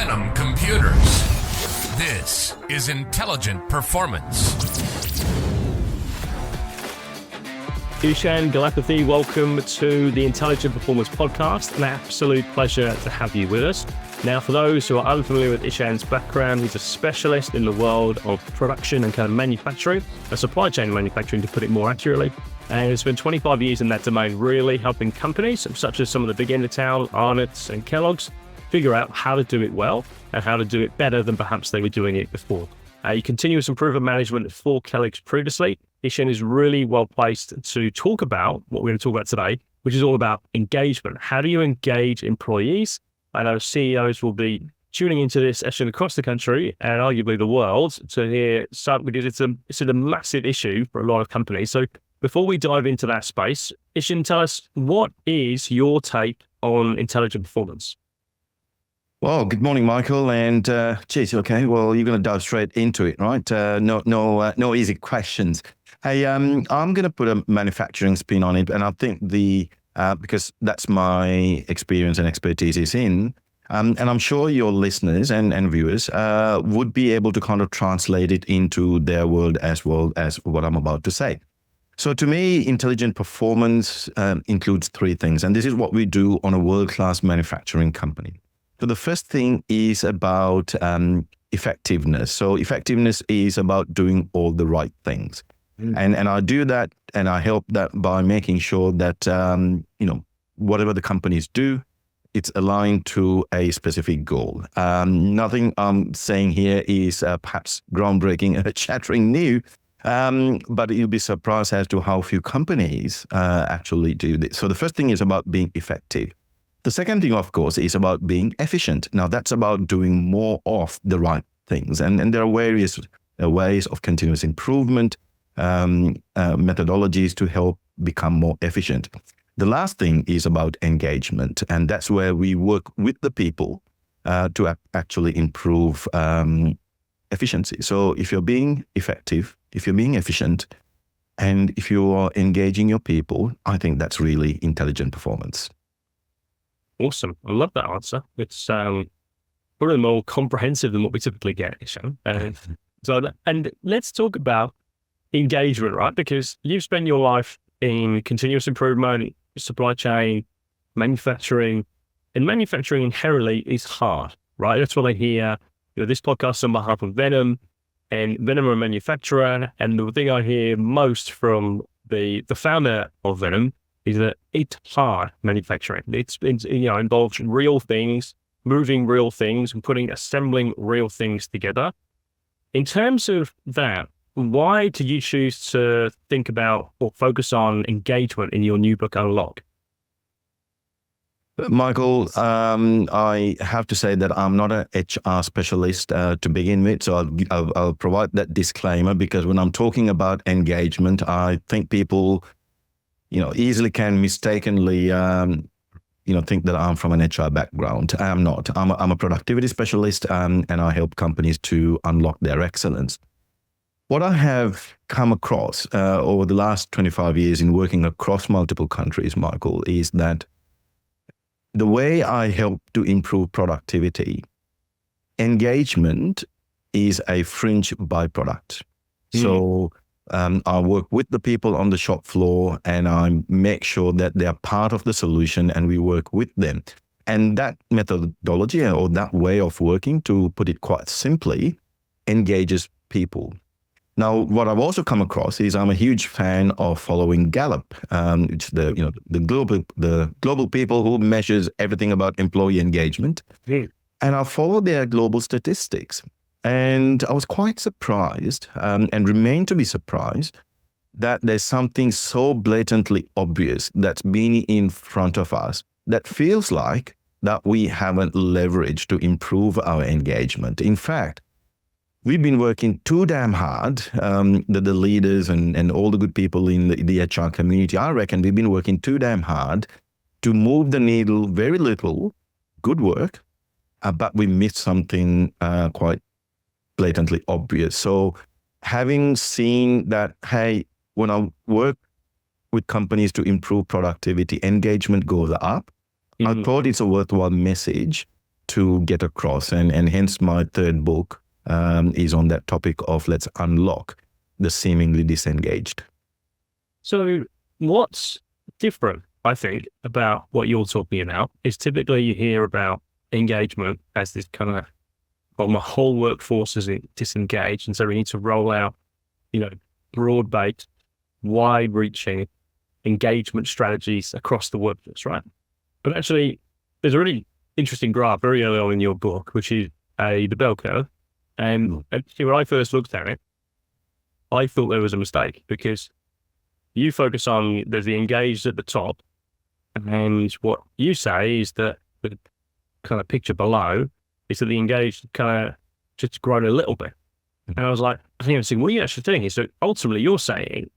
Venom Computers. This is Intelligent Performance. Ishan Galapathy, welcome to the Intelligent Performance Podcast. An absolute pleasure to have you with us. Now, for those who are unfamiliar with Ishan's background, he's a specialist in the world of production and kind of manufacturing, supply chain manufacturing to put it more accurately. And he's spent 25 years in that domain, really helping companies such as some of the big end of town, Arnott's and Kellogg's, figure out how to do it well and how to do it better than perhaps they were doing it before. Continuous improvement management for Kellogg's previously. Ishan is really well placed to talk about what we're going to talk about today, which is all about engagement. How do you engage employees? I know CEOs will be tuning into this session across the country and arguably the world to hear something, because it's a massive issue for a lot of companies. So before we dive into that space, Ishan, tell us, what is your take on intelligent performance? Well, good morning, Michael. And geez, okay. Well, you're going to dive straight into it, right? No easy questions. Hey, I'm going to put a manufacturing spin on it, and I think because that's my experience and expertise is in, and I'm sure your listeners and viewers would be able to kind of translate it into their world as well as what I'm about to say. So to me, intelligent performance includes three things, and this is what we do on a world-class manufacturing company. So the first thing is about effectiveness. So effectiveness is about doing all the right things. And I do that, and I help that by making sure that, whatever the companies do, it's aligned to a specific goal. Nothing I'm saying here is perhaps groundbreaking, shattering new, but you'll be surprised as to how few companies actually do this. So the first thing is about being effective. The second thing, of course, is about being efficient. Now, that's about doing more of the right things. And there are various ways of continuous improvement, methodologies to help become more efficient. The last thing is about engagement, and that's where we work with the people to actually improve efficiency. So if you're being effective, if you're being efficient, and if you are engaging your people, I think that's really intelligent performance. Awesome. I love that answer. It's probably more comprehensive than what we typically get, Ishan. And let's talk about engagement, right? Because you've spent your life in continuous improvement, supply chain, manufacturing, and manufacturing inherently is hard, right? That's what I hear. This podcast on behalf of Venom, and Venom are a manufacturer. And the thing I hear most from the founder of Venom is that it's hard manufacturing. It's involves real things, moving real things, and assembling real things together. In terms of that, why did you choose to think about or focus on engagement in your new book, Unlock? Michael, I have to say that I'm not an HR specialist to begin with, so I'll provide that disclaimer, because when I'm talking about engagement, I think people easily can mistakenly, think that I'm from an HR background. I am not. I'm a productivity specialist, and I help companies to unlock their excellence. What I have come across over the last 25 years in working across multiple countries, Michael, is that the way I help to improve productivity, engagement is a fringe byproduct. So I work with the people on the shop floor, and I make sure that they are part of the solution, and we work with them. And that methodology, or that way of working, to put it quite simply, engages people. Now, what I've also come across is I'm a huge fan of following Gallup, which the global people who measures everything about employee engagement. And I follow their global statistics. And I was quite surprised, and remain to be surprised, that there's something so blatantly obvious that's been in front of us that feels like that we haven't leveraged to improve our engagement. In fact, we've been working too damn hard, the leaders and all the good people in the HR community. I reckon we've been working too damn hard to move the needle very little, good work, but we missed something quite blatantly obvious. So having seen that, hey, when I work with companies to improve productivity, engagement goes up, I thought it's a worthwhile message to get across. And hence my third book is on that topic of let's unlock the seemingly disengaged. So what's different, I think, about what you're talking about is typically you hear about engagement as this kind of, well, my whole workforce is disengaged. And so we need to roll out, broad-based, wide-reaching engagement strategies across the workforce, right? But actually, there's a really interesting graph very early on in your book, which is the bell curve. And actually, when I first looked at it, I thought there was a mistake because you focus on there's the engaged at the top, and what you say is that the kind of picture below is that the engaged kind of just grown a little bit. And I was like, I think I was thinking, what are you actually doing is so ultimately you're saying,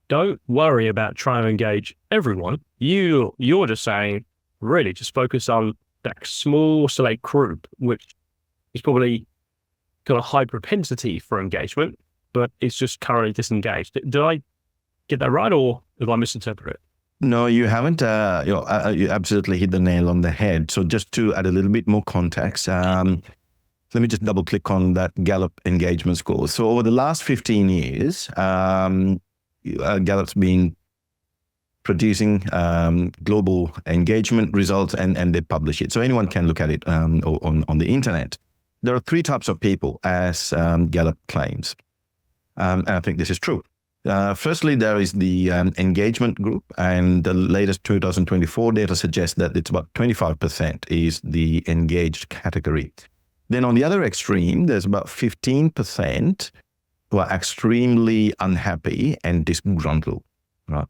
don't worry about trying to engage everyone. You're just saying, really just focus on that small select group, which is probably got a high propensity for engagement, but it's just currently disengaged. Did I get that right, or did I misinterpret it? No, you haven't. You absolutely hit the nail on the head. So just to add a little bit more context, let me just double click on that Gallup engagement score. So over the last 15 years, Gallup's been producing global engagement results, and they publish it. So anyone can look at it on the internet. There are three types of people, as Gallup claims. And I think this is true. Firstly, there is the engagement group, and the latest 2024 data suggests that it's about 25% is the engaged category. Then on the other extreme, there's about 15% who are extremely unhappy and disgruntled, right?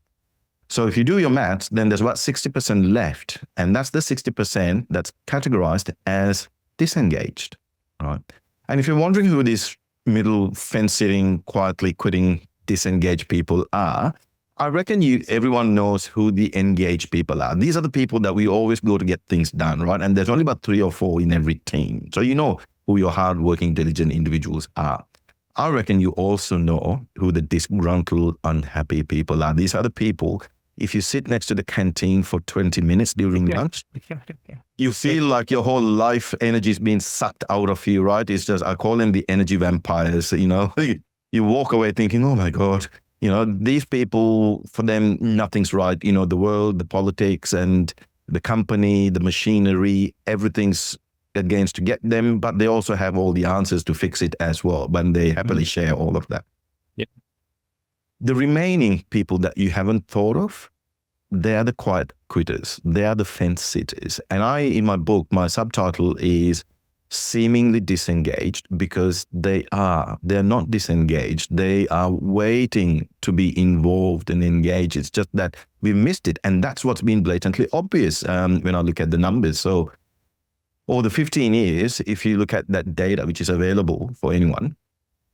So if you do your maths, then there's about 60% left, and that's the 60% that's categorized as disengaged, right? And if you're wondering who these middle fence-sitting, quietly quitting, disengaged people are, I reckon everyone knows who the engaged people are. These are the people that we always go to get things done, right? And there's only about 3 or 4 in every team. So you know who your hardworking, diligent individuals are. I reckon you also know who the disgruntled, unhappy people are. These are the people, if you sit next to the canteen for 20 minutes during lunch, you feel like your whole life energy is being sucked out of you, right? It's just, I call them the energy vampires, You walk away thinking, oh my God, these people, for them, nothing's right. The world, the politics, and the company, the machinery, everything's against to get them, but they also have all the answers to fix it as well, but they happily share all of that. Yeah. The remaining people that you haven't thought of, they're the quiet quitters. They are the fence sitters. And in my book, my subtitle is seemingly disengaged, because they're not disengaged. They are waiting to be involved and engaged. It's just that we missed it. And that's what's been blatantly obvious when I look at the numbers. So over the 15 years, if you look at that data, which is available for anyone,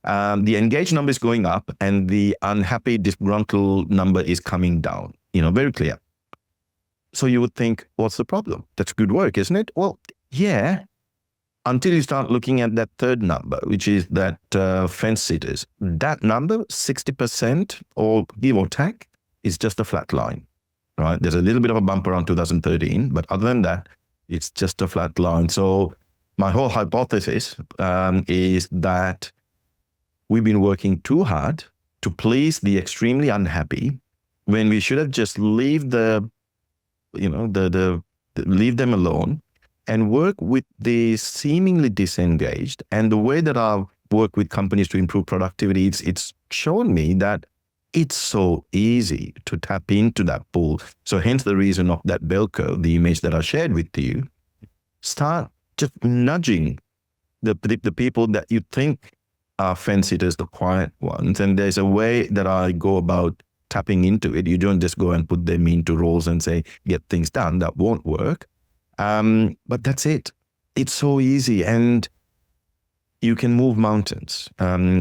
the engaged number is going up and the unhappy, disgruntled number is coming down, very clear. So you would think, what's the problem? That's good work, isn't it? Well, yeah, until you start looking at that third number, which is that fence sitters. That number, 60% or give or take, is just a flat line, right? There's a little bit of a bump around 2013, but other than that, it's just a flat line. So my whole hypothesis is that we've been working too hard to please the extremely unhappy, when we should have just leave them alone and work with the seemingly disengaged. And the way that I've worked with companies to improve productivity, it's shown me that it's so easy to tap into that pool. So hence the reason of that bell curve, the image that I shared with you. Start just nudging the people that you think are fence sitters, the quiet ones. And there's a way that I go about tapping into it. You don't just go and put them into roles and say, get things done. That won't work. But that's it. It's so easy, and you can move mountains.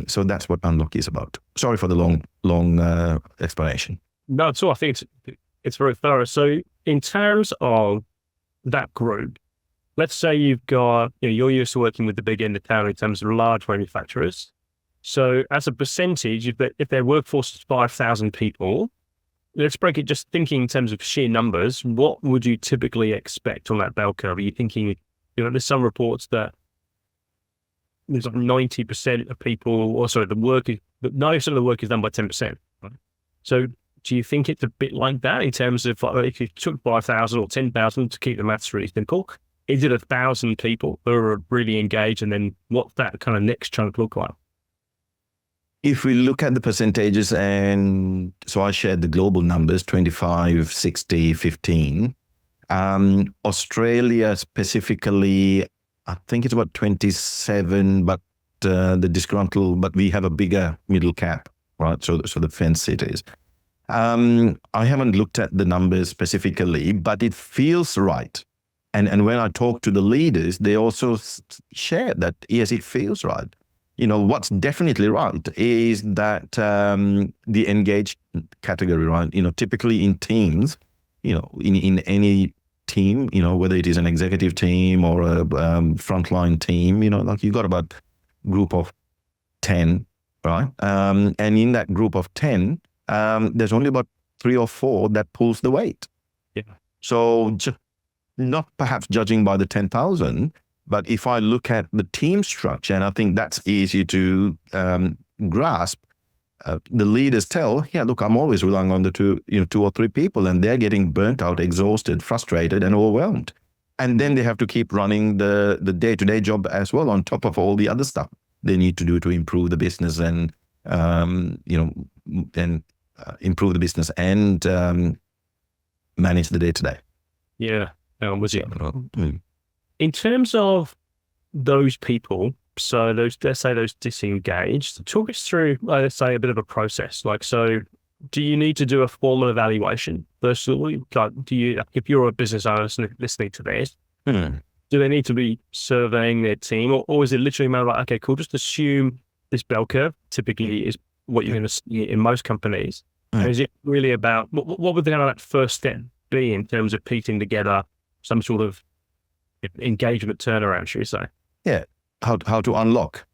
So that's what Unlock is about. Sorry for the long explanation. No, at all. I think it's very thorough. So in terms of that group, let's say you've got, you're used to working with the big end of town in terms of large manufacturers. So as a percentage, if their workforce is 5,000 people, let's break it, just thinking in terms of sheer numbers, what would you typically expect on that bell curve? Are you thinking there's some reports that there's like 90% of people, or sorry, 90% of the work is done by 10%. Right? So do you think it's a bit like that in terms of like, if you took 5,000 or 10,000 to keep the maths really simple, is it 1,000 people who are really engaged, and then what's that kind of next chunk look like? If we look at the percentages, and so I shared the global numbers, 25, 60, 15. Australia specifically, I think it's about 27, but the disgruntled, but we have a bigger middle cap, right? So the fence cities. I haven't looked at the numbers specifically, but it feels right. And when I talk to the leaders, they also share that, yes, it feels right. What's definitely right is that the engaged category, right? Typically in teams, in any team, whether it is an executive team or a frontline team, like you got about group of 10, right? And in that group of 10, there's only about 3 or 4 that pulls the weight. Yeah. So not perhaps judging by the 10,000, but if I look at the team structure, and I think that's easy to grasp, the leaders tell, yeah, look, I'm always relying on the 2 or 3 people, and they're getting burnt out, exhausted, frustrated, and overwhelmed. And then they have to keep running the day-to-day job as well, on top of all the other stuff they need to do to improve the business and improve the business and manage the day-to-day. Yeah, was it? In terms of those people, so let's say those disengaged, talk us through, let's say, a bit of a process. Like, so do you need to do a formal evaluation firstly? Like, if you're a business owner listening to this, do they need to be surveying their team, or is it literally a matter of like, okay, cool, just assume this bell curve typically is what you're going to see in most companies? And is it really about, what would the kind of that first step be in terms of piecing together some sort of engagement turnaround, should we say? Yeah, how to unlock.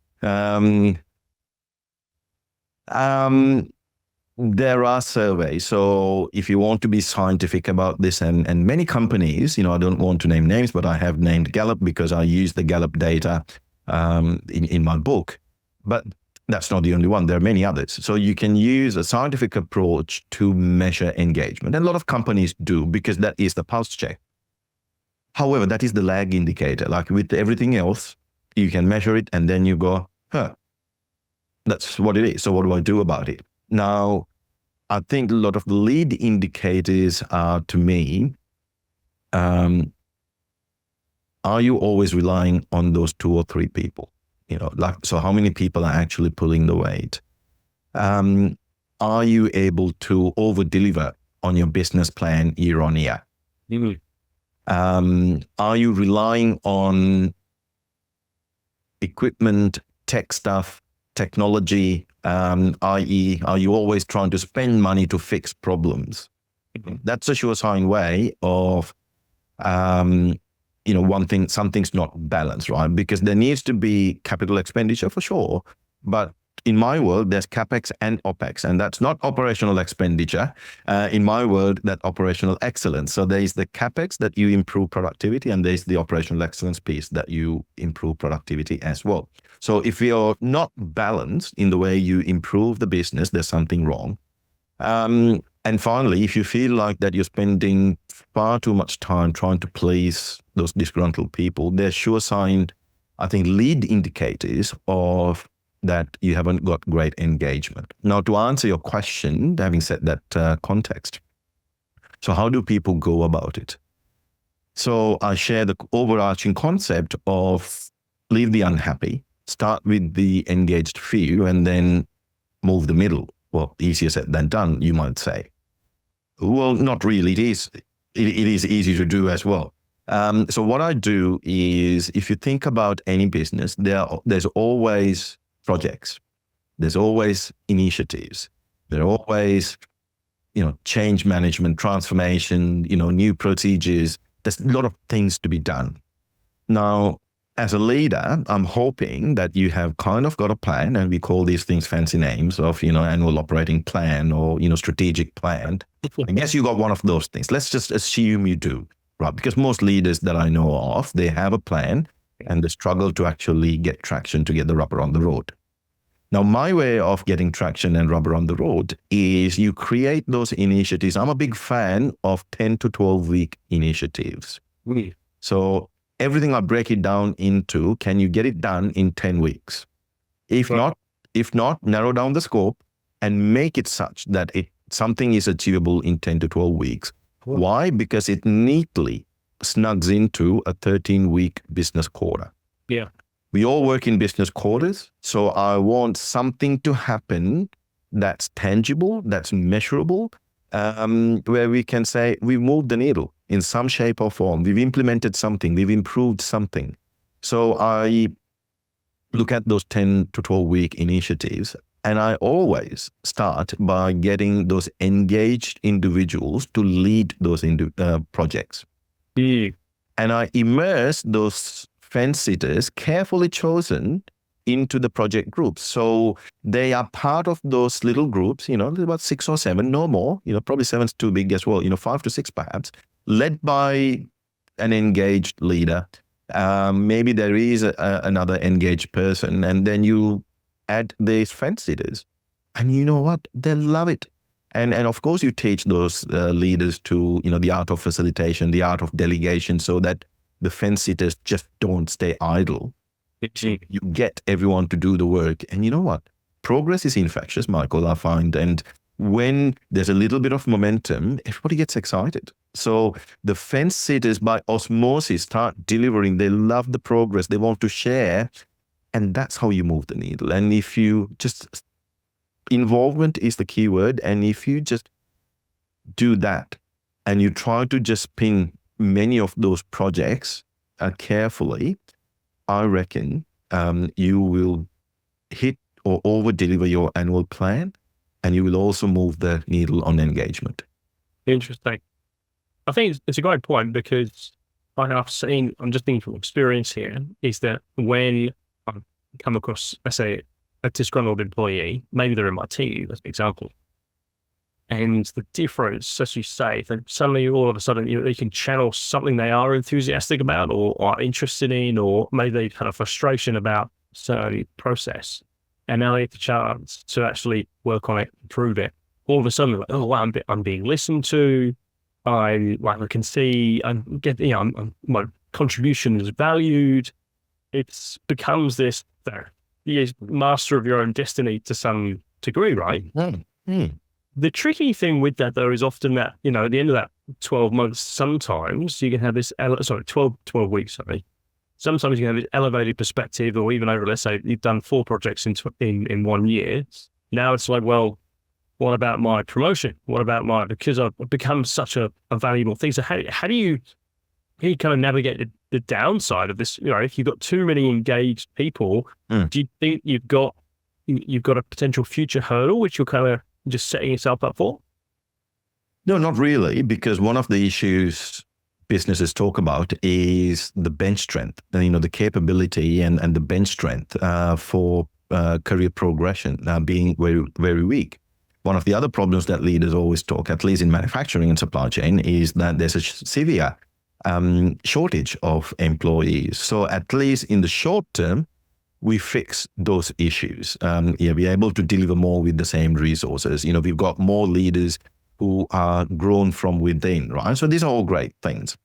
There are surveys. So if you want to be scientific about this, and many companies, I don't want to name names, but I have named Gallup because I use the Gallup data in my book. But that's not the only one. There are many others. So you can use a scientific approach to measure engagement. And a lot of companies do, because that is the pulse check. However, that is the lag indicator. Like with everything else, you can measure it and then you go, that's what it is. So what do I do about it? Now, I think a lot of the lead indicators are, to me, are you always relying on those 2 or 3 people? So how many people are actually pulling the weight? Are you able to over-deliver on your business plan year on year? Mm-hmm. Are you relying on equipment, tech stuff, technology, i.e., are you always trying to spend money to fix problems? Mm-hmm. That's a sure sign way of, one thing, something's not balanced, right? Because there needs to be capital expenditure for sure, but in my world, there's CapEx and OpEx, and that's not operational expenditure. In my world, that's operational excellence. So there's the CapEx that you improve productivity, and there's the operational excellence piece that you improve productivity as well. So if you're not balanced in the way you improve the business, there's something wrong. And finally, if you feel like that you're spending far too much time trying to please those disgruntled people, there's sure sign, I think, lead indicators of that you haven't got great engagement. Now, to answer your question, having said that context, so how do people go about it? So I share the overarching concept of leave the unhappy, start with the engaged few, and then move the middle. Well, easier said than done, you might say. Well, not really. It is easy to do as well. So what I do is, if you think about any business, there's always projects. There's always initiatives. There are always, change management, transformation, new procedures. There's a lot of things to be done. Now, as a leader, I'm hoping that you have kind of got a plan, and we call these things fancy names of, annual operating plan or, strategic plan. I guess you got one of those things. Let's just assume you do, right? Because most leaders that I know of, they have a plan and they struggle to actually get traction to get the rubber on the road. Now, my way of getting traction and rubber on the road is you create those initiatives. I'm a big fan of 10 to 12 week initiatives. So everything I break it down into, can you get it done in 10 weeks? If not, narrow down the scope and make it such that something is achievable in 10 to 12 weeks. Why? Because it neatly snugs into a 13-week business quarter. Yeah. We all work in business quarters. So I want something to happen that's tangible, that's measurable, where we can say we've moved the needle in some shape or form. We've implemented something, we've improved something. So I look at those 10 to 12 week initiatives, and I always start by getting those engaged individuals to lead those projects. Yeah. And I immerse those fence sitters, carefully chosen, into the project groups. So they are part of those little groups, about 6 or 7, no more, probably 7's too big as well, 5 to 6 perhaps, led by an engaged leader. Maybe there is another engaged person, and then you add these fence sitters. And you know what? They love it. And of course, you teach those leaders to, the art of facilitation, the art of delegation, so that the fence sitters just don't stay idle. You get everyone to do the work. And you know what? Progress is infectious, Michael, I find. And when there's a little bit of momentum, everybody gets excited. So the fence sitters, by osmosis, start delivering. They love the progress. They want to share. And that's how you move the needle. And if you just, involvement is the key word. And if you just do that and you try to just pin many of those projects carefully, I reckon you will hit or over deliver your annual plan, and you will also move the needle on engagement. Interesting. I think it's a great point, because I'm just thinking from experience here, is that when I come across, let's say, a disgruntled employee, maybe they're in my team, as an example, and the difference, as you say, that suddenly all of a sudden you can channel something they are enthusiastic about or are interested in, or maybe they've had a frustration about certain process, and now they have the chance to actually work on it, improve it. All of a sudden, like, oh wow, I'm being listened to. I can see my contribution is valued. It becomes this master of your own destiny to some degree, right? The tricky thing with that, though, is often that, at the end of that 12 months, sometimes you can have this, 12 weeks, sometimes you can have this elevated perspective, or even over, let's say you've done 4 projects in 1 year. Now it's like, well, what about my promotion? What about because I've become such a valuable thing. So how do you kind of navigate the downside of this? If you've got too many engaged people, do you think you've got a potential future hurdle, which you're kind of just setting yourself up for? No, not really, because one of the issues businesses talk about is the bench strength, the capability and the bench strength for career progression being very, very weak. One of the other problems that leaders always talk, at least in manufacturing and supply chain, is that there's a severe shortage of employees. So at least in the short term, we fix those issues. We're able to deliver more with the same resources. We've got more leaders who are grown from within, right? So these are all great things.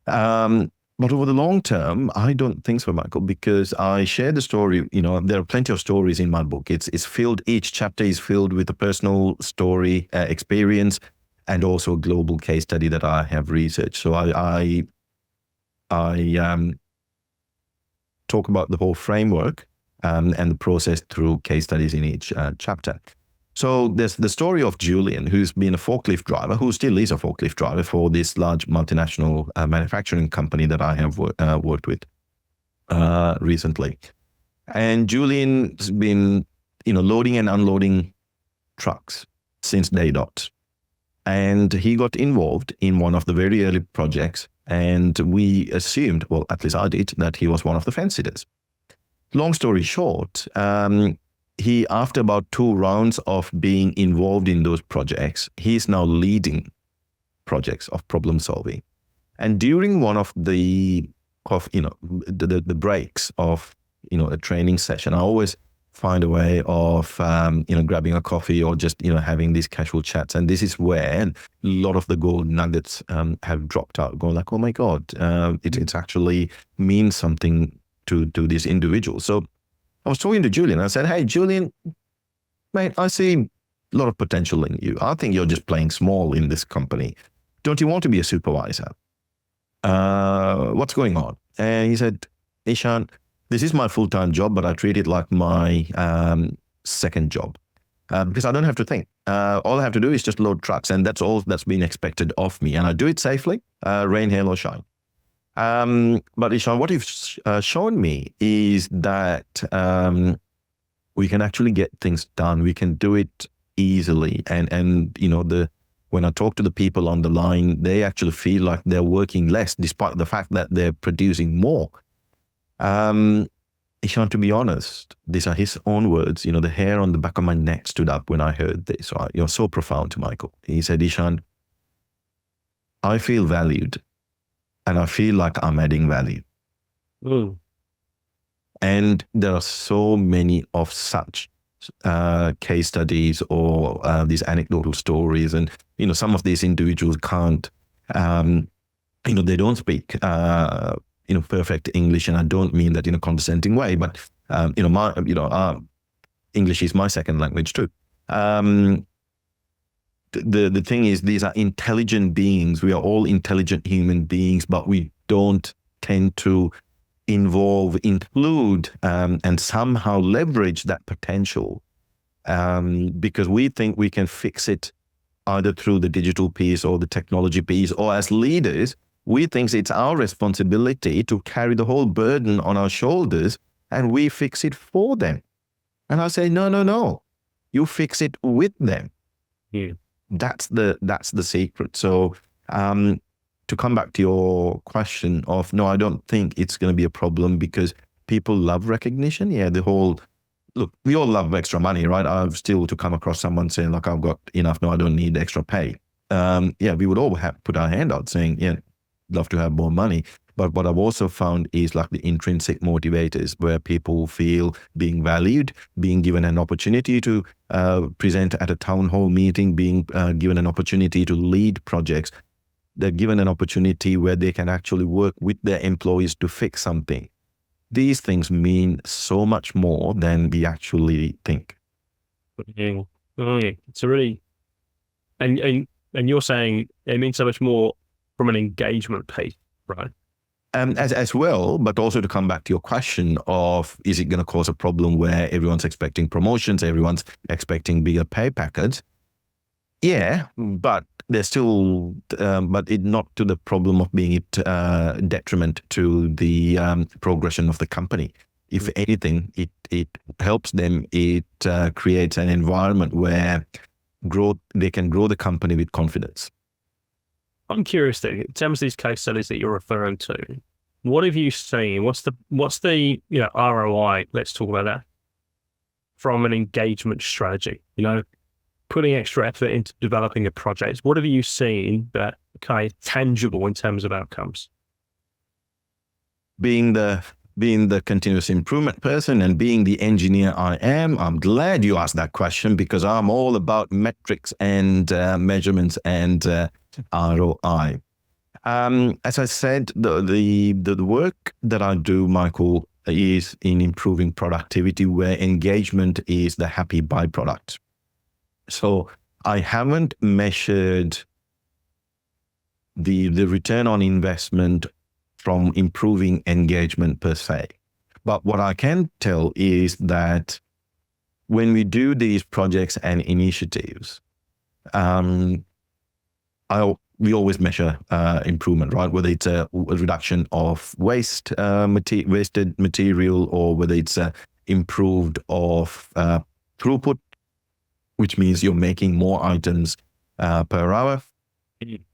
But over the long term, I don't think so, Michael, because I share the story. There are plenty of stories in my book. It's filled, each chapter is filled with a personal story, experience, and also a global case study that I have researched. So I talk about the whole framework and the process through case studies in each chapter. So there's the story of Julian, who's been a forklift driver, who still is a forklift driver for this large multinational manufacturing company that I have worked with recently. And Julian's been, loading and unloading trucks since day dot. And he got involved in one of the very early projects, and we assumed, well, at least I did, that he was one of the fence sitters. Long story short, he, after about 2 rounds of being involved in those projects, he's now leading projects of problem solving. And during one of the breaks of a training session, I always find a way of grabbing a coffee or just having these casual chats. And this is where a lot of the gold nuggets have dropped out. Going like, oh my God, it's actually means something to this individual. So I was talking to Julian. I said, hey, Julian, mate, I see a lot of potential in you. I think you're just playing small in this company. Don't you want to be a supervisor? What's going on? And he said, Ishan, this is my full-time job, but I treat it like my second job because I don't have to think. All I have to do is just load trucks, and that's all that's been expected of me. And I do it safely, rain, hail, or shine. But Ishan, what you've shown me is that we can actually get things done. We can do it easily. And when I talk to the people on the line, they actually feel like they're working less, despite the fact that they're producing more. Ishan, to be honest, these are his own words. The hair on the back of my neck stood up when I heard this. Right? You're so profound, Michael. He said, Ishan, I feel valued and I feel like I'm adding value. Mm. And there are so many of such case studies or these anecdotal stories. And, some of these individuals can't, they don't speak, perfect English. And I don't mean that in a condescending way, but, English is my second language too. The thing is, these are intelligent beings. We are all intelligent human beings, but we don't tend to include, and somehow leverage that potential because we think we can fix it either through the digital piece or the technology piece, or as leaders, we think it's our responsibility to carry the whole burden on our shoulders and we fix it for them. And I say, no, you fix it with them. Yeah. That's the secret. So to come back to your question of, no, I don't think it's going to be a problem because people love recognition. Yeah, look, we all love extra money, right? I've still to come across someone saying, like, I've got enough, no, I don't need extra pay. We would all have put our hand out saying, yeah, love to have more money. But what I've also found is like the intrinsic motivators where people feel being valued, being given an opportunity to present at a town hall meeting, being given an opportunity to lead projects. They're given an opportunity where they can actually work with their employees to fix something. These things mean so much more than we actually think. Yeah. Oh, yeah. It's a really, and you're saying it means so much more from an engagement piece, right? As well, but also to come back to your question of, is it going to cause a problem where everyone's expecting promotions, everyone's expecting bigger pay packets? Yeah, but there's still, but it not to the problem of being detriment to the progression of the company. If anything, it helps them. It creates an environment where they can grow the company with confidence. I'm curious though, in terms of these case studies that you're referring to, what have you seen? What's the ROI? Let's talk about that from an engagement strategy. Putting extra effort into developing a project. What have you seen that tangible in terms of outcomes? Being the continuous improvement person and being the engineer I am, I'm glad you asked that question because I'm all about metrics and measurements and ROI. As I said, the work that I do, Michael, is in improving productivity where engagement is the happy byproduct. So I haven't measured the return on investment from improving engagement per se. But what I can tell is that when we do these projects and initiatives, we always measure improvement, right? Whether it's a reduction of wasted material or whether it's improved of throughput, which means you're making more items per hour,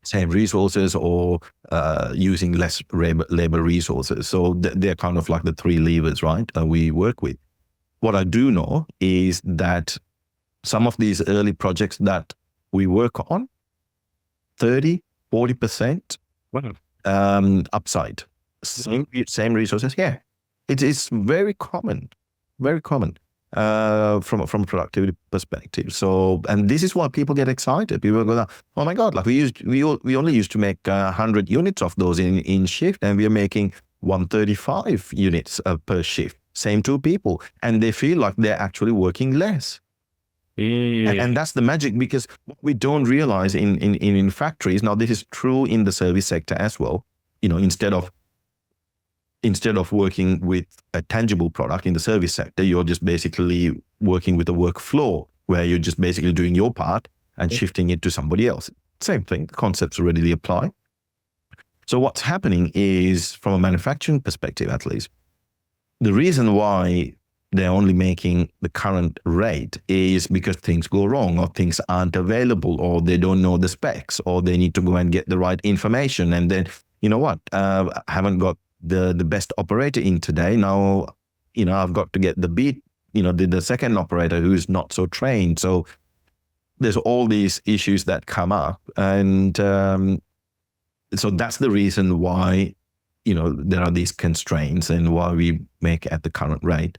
same resources, or using less labor resources. So they're kind of like the three levers, right, we work with. What I do know is that some of these early projects that we work on, 30, 40% Wow. upside. Same resources. Yeah, it is very common, very common from a productivity perspective. So, and this is why people get excited. People go, "Oh my God! Like we only used to make 100 units of those in shift, and we are making 135 units per shift. Same two people, and they feel like they're actually working less." Yeah. And that's the magic, because what we don't realize in factories, now this is true in the service sector as well, instead of working with a tangible product in the service sector, you're just basically working with a workflow where you're just basically doing your part and shifting it to somebody else. Same thing, the concepts readily apply. So what's happening is, from a manufacturing perspective at least, the reason why they're only making the current rate is because things go wrong, or things aren't available, or they don't know the specs, or they need to go and get the right information. And then, you know what, I haven't got the best operator in today. Now, I've got to get the second operator who's not so trained. So there's all these issues that come up. And so that's the reason why, there are these constraints and why we make at the current rate.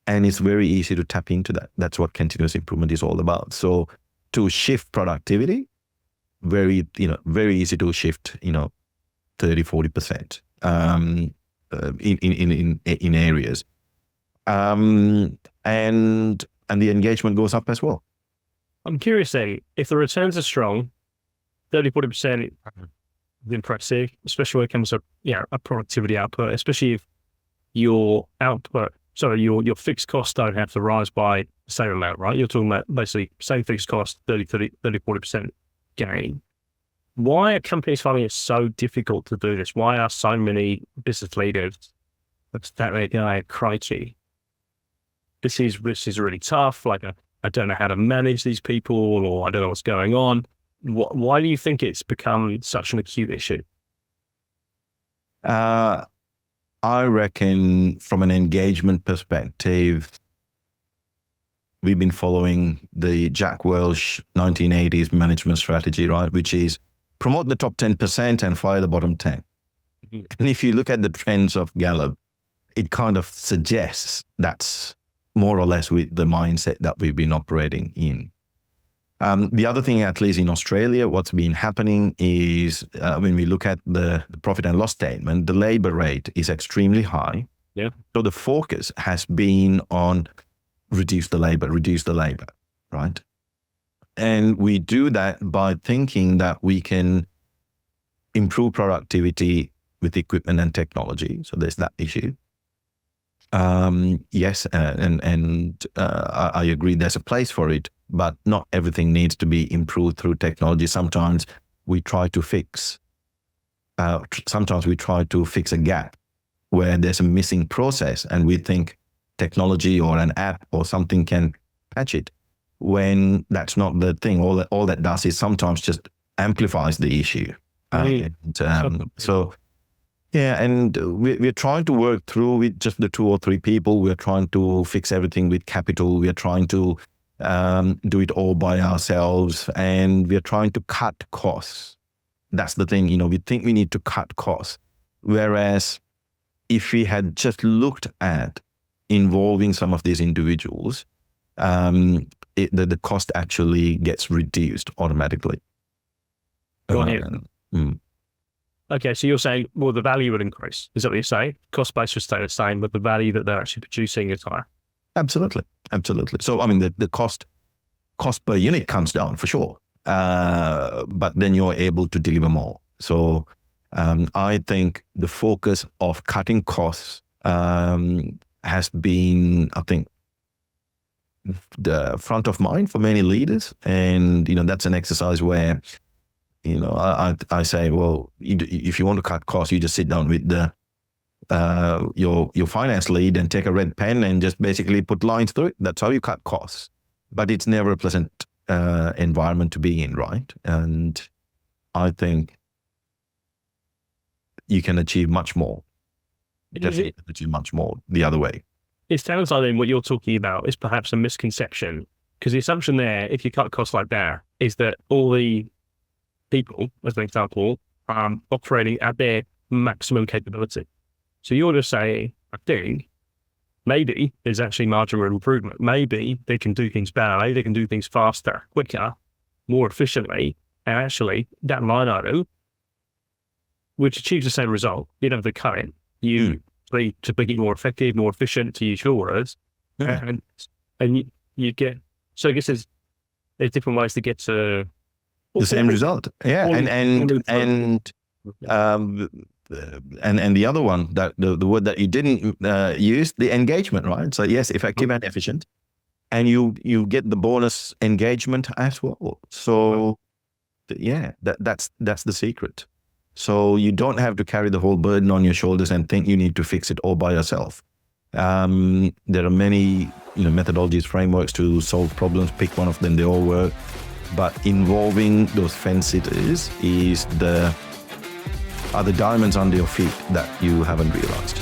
And it's very easy to tap into that. That's what continuous improvement is all about. So to shift productivity, very easy to shift, 30-40% in areas. And the engagement goes up as well. I'm curious then, if the returns are strong, 30-40% is impressive, especially when it comes to a productivity output, especially if your fixed costs don't have to rise by the same amount, right? You're talking about basically same fixed cost, 30-40% gain. Why are companies finding it so difficult to do this? Why are so many business leaders that crikey, this is really tough. Like, I don't know how to manage these people, or I don't know what's going on. Why do you think it's become such an acute issue? I reckon from an engagement perspective, we've been following the Jack Welch 1980s management strategy, right? Which is promote the top 10% and fire the bottom 10. Mm-hmm. And if you look at the trends of Gallup, it kind of suggests that's more or less with the mindset that we've been operating in. The other thing, at least in Australia, what's been happening is when we look at the profit and loss statement, the labor rate is extremely high. Yeah. So the focus has been on reduce the labor, right? And we do that by thinking that we can improve productivity with equipment and technology. So there's that issue. Yes, I agree there's a place for it, but not everything needs to be improved through technology. Sometimes we try to fix a gap where there's a missing process, and we think technology or an app or something can patch it, when that's not the thing. All that does is sometimes just amplifies the issue. Yeah, and we're trying to work through with just the 2 or 3 people. We're trying to fix everything with capital. We're trying to do it all by ourselves, and we're trying to cut costs. That's the thing, we think we need to cut costs. Whereas if we had just looked at involving some of these individuals, the cost actually gets reduced automatically. Got it. Okay, so you're saying, well, the value would increase. Is that what you're saying? Cost base would stay the same, but the value that they're actually producing is higher. Absolutely. So, I mean, the cost per unit comes down for sure, but then you're able to deliver more. So, I think the focus of cutting costs has been, I think, the front of mind for many leaders, and that's an exercise where. I say, well, if you want to cut costs, you just sit down with your finance lead and take a red pen and just basically put lines through it. That's how you cut costs. But it's never a pleasant environment to be in, right? And I think you can achieve much more. Definitely achieve much more the other way. It sounds like then what you're talking about is perhaps a misconception, because the assumption there, if you cut costs like that, is that all the people, as an example, operating at their maximum capability. So you're just saying, I think maybe there's actually margin for improvement. Maybe they can do things better. Maybe they can do things faster, quicker, more efficiently. And actually, that line item, which achieves the same result, you don't have to cut it. You need to make it more effective, more efficient, to use your words. Yeah. And you get, so I guess there's different ways to get to The same result. Yeah. And the other one, that the word that you didn't use, the engagement, right? So yes, effective and efficient, and you get the bonus engagement as well. So yeah, that's the secret. So you don't have to carry the whole burden on your shoulders and think you need to fix it all by yourself. There are many methodologies, frameworks to solve problems. Pick one of them; they all work. But involving those fence sitters are the diamonds under your feet that you haven't realized.